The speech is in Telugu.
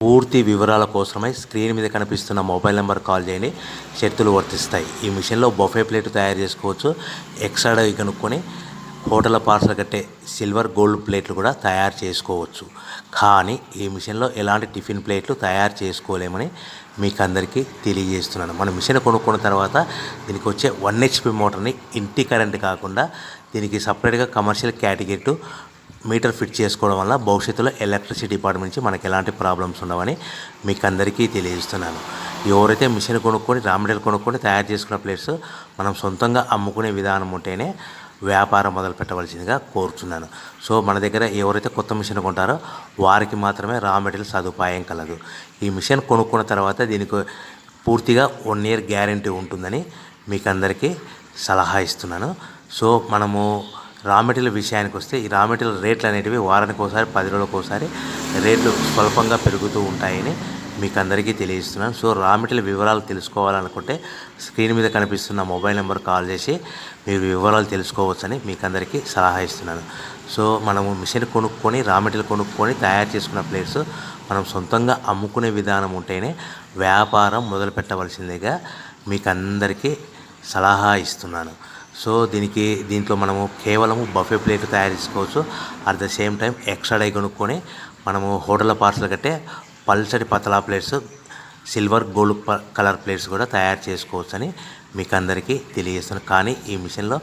పూర్తి వివరాల కోసమై స్క్రీన్ మీద కనిపిస్తున్న మొబైల్ నెంబర్ కాల్ చేయండి. షరతులు వర్తిస్తాయి. ఈ మిషన్లో బొఫే ప్లేట్ తయారు చేసుకోవచ్చు. ఎక్స్ట్రా డై కనుక్కొని హోటల్ పార్సల్ కట్టే సిల్వర్ గోల్డ్ ప్లేట్లు కూడా తయారు చేసుకోవచ్చు. కానీ ఈ మిషన్లో ఎలాంటి టిఫిన్ ప్లేట్లు తయారు చేసుకోలేమని మీకు అందరికీ తెలియజేస్తున్నాను. మన మిషన్ కొనుక్కున్న తర్వాత దీనికి వచ్చే 1 HP మోటార్ని ఇంటి కరెంట్ కాకుండా దీనికి సపరేట్గా కమర్షియల్ కేటగిరీ మీటర్ ఫిట్ చేసుకోవడం వల్ల భవిష్యత్తులో ఎలక్ట్రిసిటీ డిపార్ట్మెంట్ నుంచి మనకి ఎలాంటి ప్రాబ్లమ్స్ ఉండవని మీకు అందరికీ తెలియజేస్తున్నాను. ఎవరైతే మిషన్ కొనుక్కొని రా మెటీరియల్ కొనుక్కొని తయారు చేసుకున్న ప్లేట్స్ మనం సొంతంగా అమ్ముకునే విధానం ఉంటేనే వ్యాపారం మొదలు పెట్టవలసిందిగా కోరుతున్నాను. సో మన దగ్గర ఎవరైతే కొత్త మిషన్ కొంటారో వారికి మాత్రమే రా మెటీరియల్ సదుపాయం కలదు. ఈ మిషన్ కొనుక్కున్న తర్వాత దీనికి పూర్తిగా 1 year గ్యారంటీ ఉంటుందని మీకు అందరికీ సలహా ఇస్తున్నాను. సో మనము రా మెటీరియల్ విషయానికి వస్తే ఈ రా మెటీరియల్ రేట్లు అనేటివి వారానికి ఒకసారి 10 రోజులకు ఒకసారి రేట్లు స్వల్పంగా పెరుగుతూ ఉంటాయని మీకు అందరికీ తెలియజేస్తున్నాను. సో రా మెటీరియల్ వివరాలు తెలుసుకోవాలనుకుంటే స్క్రీన్ మీద కనిపిస్తున్న మొబైల్ నెంబర్ కాల్ చేసి మీరు వివరాలు తెలుసుకోవచ్చని మీకు అందరికీ సలహా ఇస్తున్నాను. సో మనము మిషన్ కొనుక్కొని రా మెటీరియల్ కొనుక్కొని తయారు చేసుకున్న ప్లేట్స్ మనం సొంతంగా అమ్ముకునే విధానం ఉంటేనే వ్యాపారం మొదలు పెట్టవలసిందిగా మీకు అందరికీ సలహా ఇస్తున్నాను. సో దీంట్లో మనము కేవలము బఫే ప్లేట్ తయారు చేసుకోవచ్చు. At the same time extra die కొనుక్కొని మనము హోటల్ పార్సల్ కట్టే పల్చటి పతలా plates silver gold colour plates కూడా తయారు చేసుకోవచ్చు అని మీకు అందరికీ తెలియజేస్తున్నాను. కానీ ఈ మిషన్లో